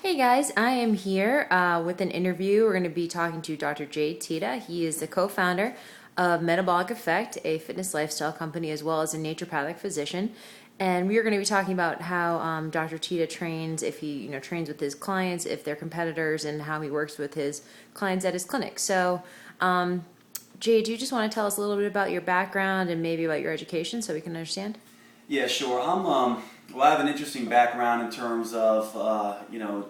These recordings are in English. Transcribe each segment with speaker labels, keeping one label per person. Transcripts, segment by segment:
Speaker 1: Hey guys, I am here with an interview. We're going to be talking to Dr. Jade Teta. He is the co-founder of Metabolic Effect, a fitness lifestyle company, as well as a naturopathic physician. And we are going to be talking about how Dr. Teta trains, if he trains with his clients, if they're competitors, and how he works with his clients at his clinic. So, Jade, do you just want to tell us a little bit about your background and maybe about your education so we can understand?
Speaker 2: Yeah, sure. Well, I have an interesting background in terms of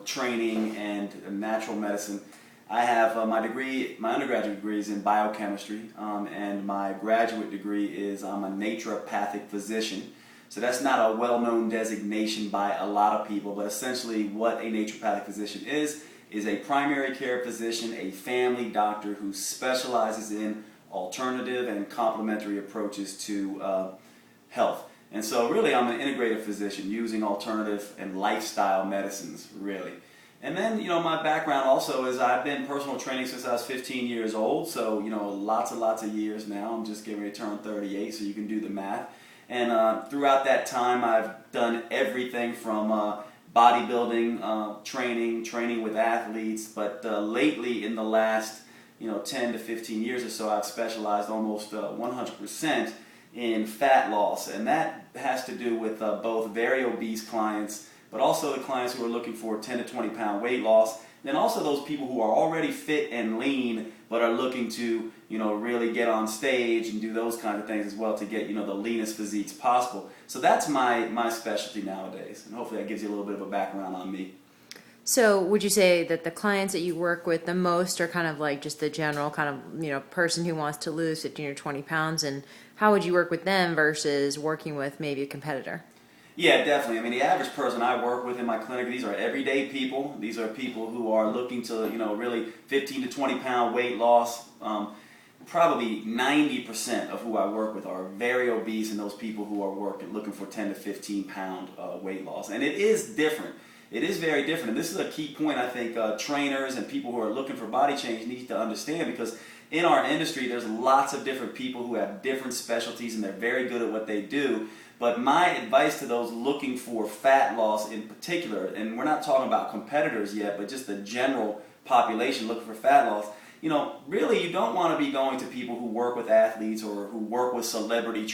Speaker 2: training and natural medicine. I have my undergraduate degree is in biochemistry, and my graduate degree is I'm a naturopathic physician. So that's not a well-known designation by a lot of people, but essentially what a naturopathic physician is a primary care physician, a family doctor who specializes in alternative and complementary approaches to health. And so really I'm an integrative physician using alternative and lifestyle medicines, really. And then, my background also is I've been personal training since I was 15 years old, so, lots and lots of years now. I'm just getting ready to turn 38, so you can do the math. And throughout that time, I've done everything from bodybuilding, training with athletes, but lately in the last, 10 to 15 years or so, I've specialized almost 100% in fat loss, and that has to do with both very obese clients, but also the clients who are looking for 10 to 20 pound weight loss, and then also those people who are already fit and lean, but are looking to really get on stage and do those kind of things as well to get the leanest physiques possible. So that's my specialty nowadays, and hopefully that gives you a little bit of a background on me.
Speaker 1: So, would you say that the clients that you work with the most are kind of like just the general kind of, person who wants to lose 15 or 20 pounds? And how would you work with them versus working with maybe a competitor?
Speaker 2: Yeah, definitely. I mean, the average person I work with in my clinic, these are everyday people. These are people who are looking to, really 15 to 20 pound weight loss. Probably 90% of who I work with are very obese, and those people who are looking for 10 to 15 pound weight loss. And it is different. It is very different, and this is a key point I think trainers and people who are looking for body change need to understand, because in our industry there's lots of different people who have different specialties and they're very good at what they do. But my advice to those looking for fat loss in particular, and we're not talking about competitors yet, but just the general population looking for fat loss, really you don't want to be going to people who work with athletes or who work with celebrity,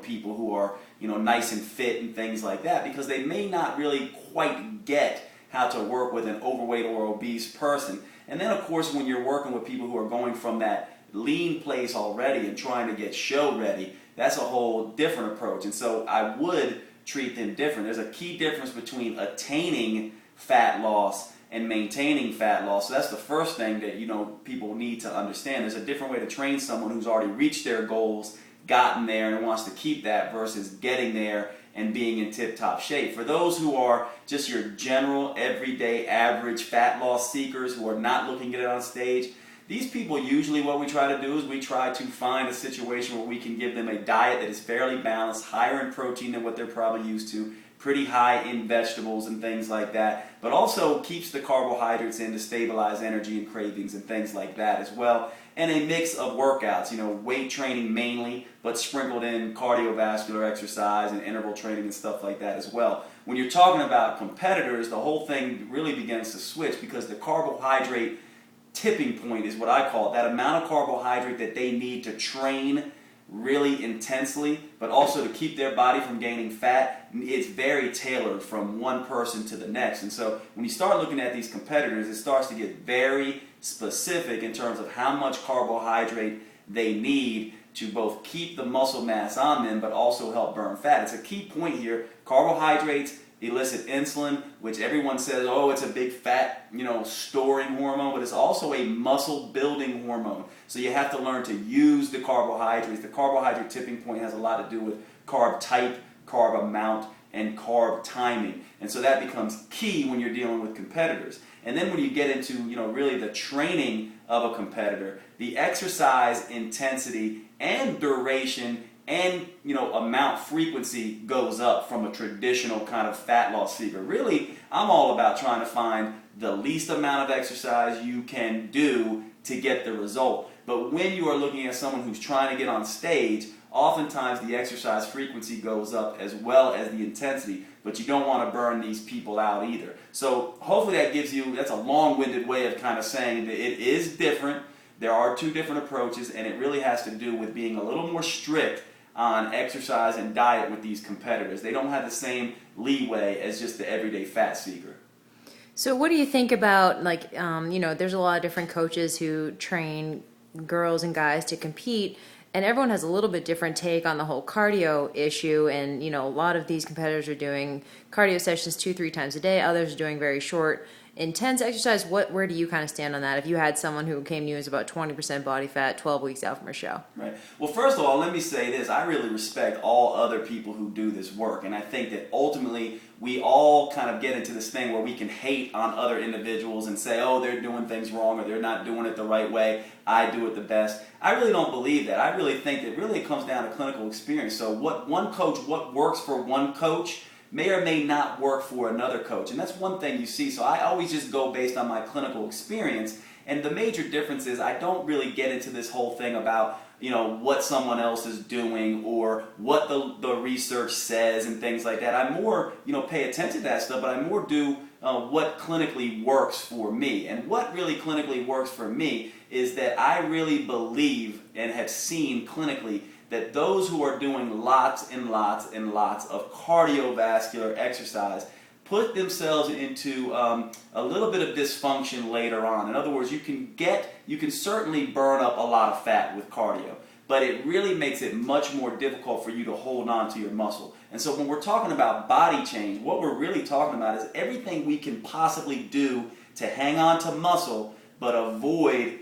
Speaker 2: people who are, nice and fit and things like that, because they may not really quite get how to work with an overweight or obese person. And then of course when you're working with people who are going from that lean place already and trying to get show ready, that's a whole different approach. And so I would treat them different. There's a key difference between attaining fat loss and maintaining fat loss. So that's the first thing that people need to understand. There's a different way to train someone who's already reached their goals, gotten there, and wants to keep that, versus getting there and being in tip-top shape. For those who are just your general, everyday, average fat loss seekers who are not looking to get on stage, these people usually what we try to do is we try to find a situation where we can give them a diet that is fairly balanced, higher in protein than what they're probably used to, pretty high in vegetables and things like that, but also keeps the carbohydrates in to stabilize energy and cravings and things like that as well. And a mix of workouts, weight training mainly, but sprinkled in cardiovascular exercise and interval training and stuff like that as well. When you're talking about competitors, the whole thing really begins to switch, because the carbohydrate tipping point is what I call it, that amount of carbohydrate that they need to train really intensely, but also to keep their body from gaining fat. It's very tailored from one person to the next. And so when you start looking at these competitors, it starts to get very specific in terms of how much carbohydrate they need to both keep the muscle mass on them, but also help burn fat. It's a key point here. Carbohydrates elicit insulin, which everyone says, oh, it's a big fat, storing hormone, but it's also a muscle building hormone. So you have to learn to use the carbohydrates. The carbohydrate tipping point has a lot to do with carb type, carb amount, and carb timing. And so that becomes key when you're dealing with competitors. And then when you get into, really the training of a competitor, the exercise intensity and duration and amount frequency goes up from a traditional kind of fat loss seeker. Really, I'm all about trying to find the least amount of exercise you can do to get the result. But when you are looking at someone who's trying to get on stage, oftentimes the exercise frequency goes up as well as the intensity. but you don't want to burn these people out either. So hopefully that's a long-winded way of kind of saying that it is different. There are two different approaches, and it really has to do with being a little more strict on exercise and diet with these competitors. They don't have the same leeway as just the everyday fat seeker.
Speaker 1: So what do you think about, like, there's a lot of different coaches who train girls and guys to compete, and everyone has a little bit different take on the whole cardio issue. And, a lot of these competitors are doing cardio sessions 2-3 times a day. Others are doing very short, intense exercise. Where do you kind of stand on that? If you had someone who came to you as about 20% body fat, 12 weeks out from a show.
Speaker 2: Right. Well, first of all, let me say this. I really respect all other people who do this work. And I think that ultimately we all kind of get into this thing where we can hate on other individuals and say, oh, they're doing things wrong or they're not doing it the right way. I do it the best. I really don't believe that. I really think that really it comes down to clinical experience. So what works for one coach may or may not work for another coach. And that's one thing you see. So I always just go based on my clinical experience. And the major difference is I don't really get into this whole thing about, what someone else is doing or what the research says and things like that. I more, pay attention to that stuff, but I more do what clinically works for me. And what really clinically works for me is that I really believe and have seen clinically that those who are doing lots and lots and lots of cardiovascular exercise put themselves into a little bit of dysfunction later on. In other words, you can certainly burn up a lot of fat with cardio, but it really makes it much more difficult for you to hold on to your muscle. And so when we're talking about body change, what we're really talking about is everything we can possibly do to hang on to muscle, but avoid,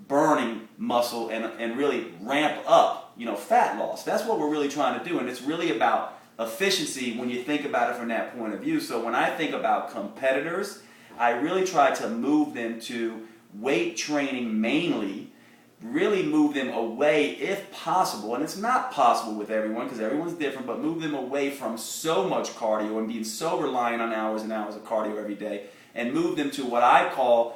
Speaker 2: burning muscle and really ramp up, fat loss. That's what we're really trying to do, and it's really about efficiency when you think about it from that point of view. So when I think about competitors, I really try to move them to weight training mainly, really move them away if possible, and it's not possible with everyone because everyone's different, but move them away from so much cardio and being so reliant on hours and hours of cardio every day, and move them to what I call,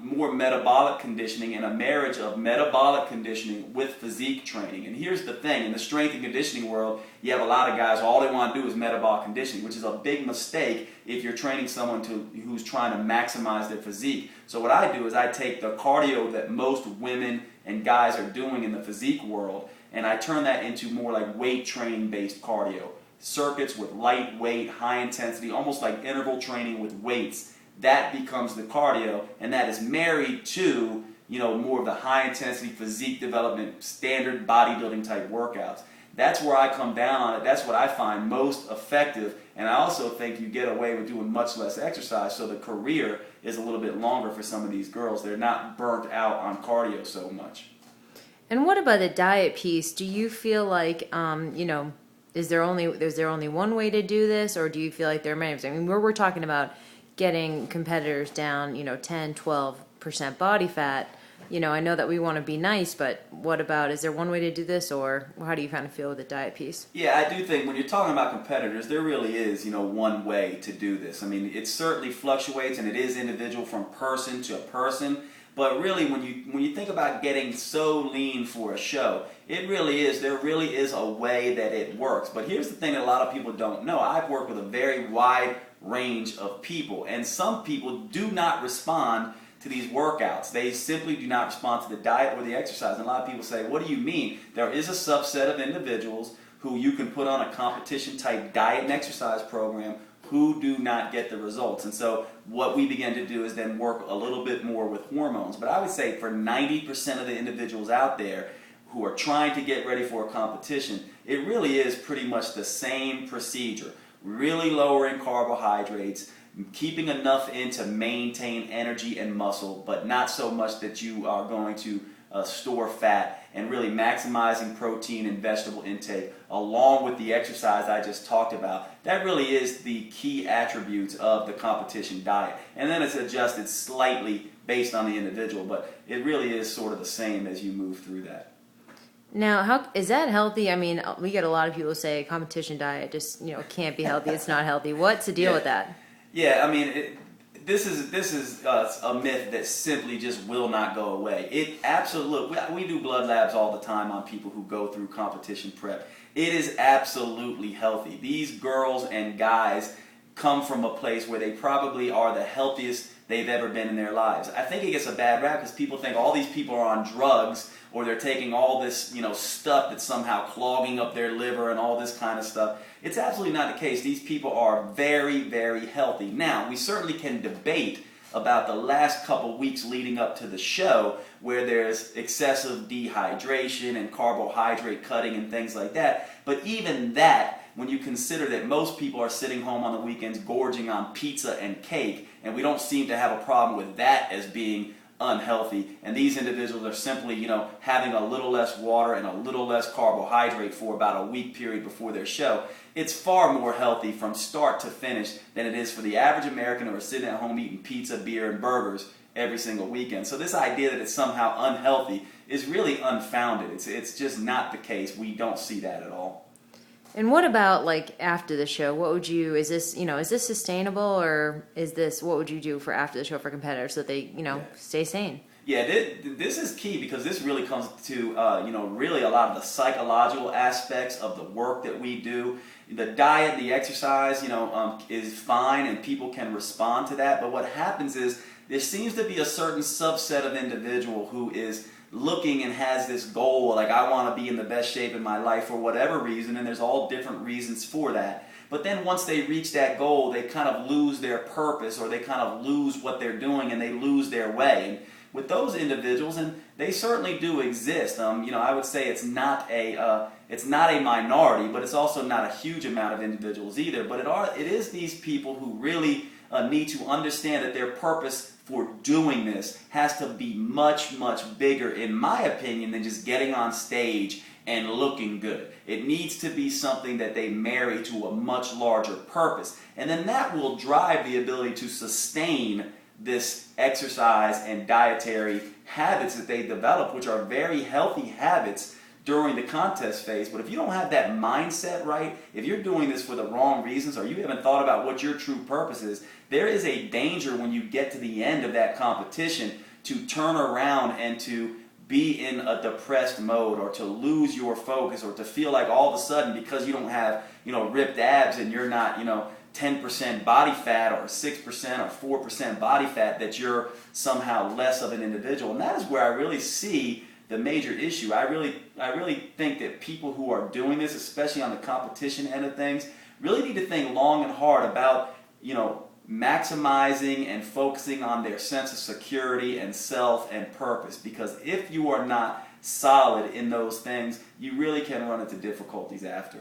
Speaker 2: more metabolic conditioning and a marriage of metabolic conditioning with physique training. And here's the thing, in the strength and conditioning world, you have a lot of guys, all they want to do is metabolic conditioning, which is a big mistake if you're training someone who's trying to maximize their physique. So what I do is I take the cardio that most women and guys are doing in the physique world, and I turn that into more like weight training based cardio. Circuits with lightweight, high intensity, almost like interval training with weights. That becomes the cardio, and that is married to, more of the high intensity physique development, standard bodybuilding type workouts. That's where I come down on it. That's what I find most effective, and I also think you get away with doing much less exercise, so the career is a little bit longer for some of these girls. They're not burnt out on cardio so much.
Speaker 1: And what about the diet piece? Do you feel like, is there only one way to do this, or do you feel like there are many? I mean, we're talking about getting competitors down, 10, 12% body fat. I know that we want to be nice, but what about, is there one way to do this, or how do you kind of feel with the diet piece?
Speaker 2: Yeah, I do think when you're talking about competitors, there really is, one way to do this. I mean, it certainly fluctuates, and it is individual from person to person. But really, when you think about getting so lean for a show, there really is a way that it works. But here's the thing that a lot of people don't know. I've worked with a very wide range of people, and some people do not respond to these workouts. They simply do not respond to the diet or the exercise. And a lot of people say, what do you mean? There is a subset of individuals who you can put on a competition type diet and exercise program who do not get the results. And so what we begin to do is then work a little bit more with hormones. But I would say for 90% of the individuals out there who are trying to get ready for a competition, it really is pretty much the same procedure. Really lowering carbohydrates, keeping enough in to maintain energy and muscle, but not so much that you are going to store fat, and really maximizing protein and vegetable intake along with the exercise I just talked about. That really is the key attributes of the competition diet. And then it's adjusted slightly based on the individual, but it really is sort of the same as you move through that.
Speaker 1: Now, how is that healthy? I mean, we get a lot of people say competition diet just, can't be healthy. It's not healthy. What's the deal with that?
Speaker 2: Yeah, I mean, this is a myth that simply just will not go away. It absolutely, we do blood labs all the time on people who go through competition prep, it is absolutely healthy. These girls and guys come from a place where they probably are the healthiest they've ever been in their lives. I think it gets a bad rap because people think all these people are on drugs or they're taking all this, stuff that's somehow clogging up their liver and all this kind of stuff. It's absolutely not the case. These people are very, very healthy. Now, we certainly can debate about the last couple weeks leading up to the show where there's excessive dehydration and carbohydrate cutting and things like that. But even that, when you consider that most people are sitting home on the weekends gorging on pizza and cake, and we don't seem to have a problem with that as being unhealthy, and these individuals are simply, having a little less water and a little less carbohydrate for about a week period before their show, it's far more healthy from start to finish than it is for the average American who are sitting at home eating pizza, beer, and burgers every single weekend. So this idea that it's somehow unhealthy is really unfounded. It's just not the case. We don't see that at all.
Speaker 1: And what about like after the show? What would you, is this sustainable, or what would you do for after the show for competitors so that they, stay sane?
Speaker 2: Yeah, this is key because this really comes to, really a lot of the psychological aspects of the work that we do. The diet, the exercise, is fine and people can respond to that. But what happens is there seems to be a certain subset of individual who is looking and has this goal, like I want to be in the best shape in my life for whatever reason, and there's all different reasons for that. But then once they reach that goal, they kind of lose their purpose, or they kind of lose what they're doing, and they lose their way. And with those individuals, and they certainly do exist, I would say it's not a minority, but it's also not a huge amount of individuals either. But it is these people who really need to understand that their purpose for doing this has to be much, much bigger, in my opinion, than just getting on stage and looking good. It needs to be something that they marry to a much larger purpose. And then that will drive the ability to sustain this exercise and dietary habits that they develop, which are very healthy habits during the contest phase. But if you don't have that mindset right, if you're doing this for the wrong reasons, or you haven't thought about what your true purpose is, there is a danger when you get to the end of that competition to turn around and to be in a depressed mode, or to lose your focus, or to feel like all of a sudden, because you don't have, ripped abs and you're not, 10% body fat or 6% or 4% body fat, that you're somehow less of an individual. And that is where I really see the major issue. I really think that people who are doing this, especially on the competition end of things, really need to think long and hard about, maximizing and focusing on their sense of security and self and purpose. Because if you are not solid in those things, you really can run into difficulties after.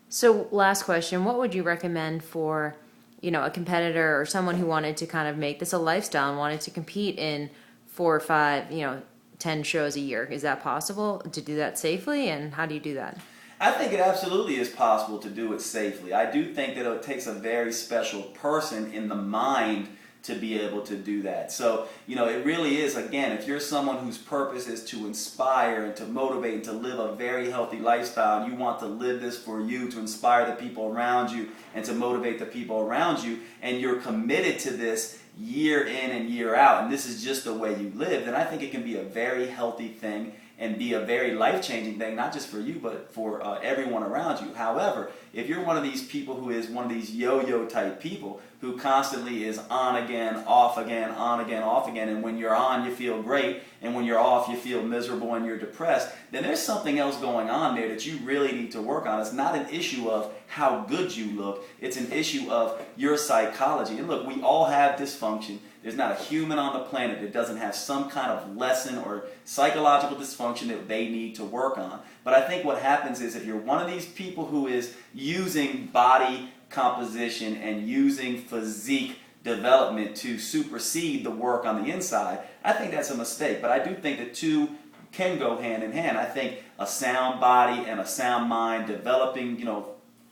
Speaker 1: So last question, what would you recommend for, a competitor or someone who wanted to kind of make this a lifestyle and wanted to compete in 4 or 5, 10 shows a year? Is that possible to do that safely, and how do you do that?
Speaker 2: I think it absolutely is possible to do it safely. I do think that it takes a very special person in the mind to be able to do that. So, it really is, again, if you're someone whose purpose is to inspire and to motivate and to live a very healthy lifestyle, and you want to live this for you, to inspire the people around you and to motivate the people around you, and you're committed to this year in and year out, and this is just the way you live, then I think it can be a very healthy thing and be a very life-changing thing, not just for you, but for everyone around you. However, if you're one of these people who is one of these yo-yo type people who constantly is on again, off again, on again, off again, and when you're on you feel great, and when you're off you feel miserable and you're depressed, then there's something else going on there that you really need to work on. It's not an issue of how good you look, it's an issue of your psychology. And look, we all have dysfunction. There's not a human on the planet that doesn't have some kind of lesson or psychological dysfunction that they need to work on. But I think what happens is, if you're one of these people who is using body composition and using physique development to supersede the work on the inside, I think that's a mistake. But I do think the two can go hand in hand. I think a sound body and a sound mind, developing,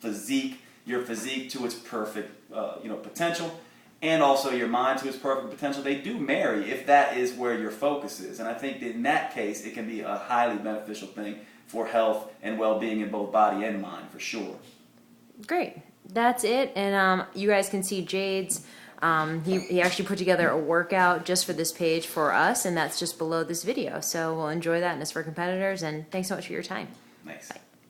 Speaker 2: physique, your physique to its perfect, potential, and also your mind to its perfect potential, they do marry if that is where your focus is. And I think that in that case, it can be a highly beneficial thing for health and well-being in both body and mind, for sure.
Speaker 1: Great. That's it. And you guys can see Jade's, he actually put together a workout just for this page for us, and that's just below this video. So we'll enjoy that, and it's for competitors. And thanks so much for your time.
Speaker 2: Nice.
Speaker 1: Bye.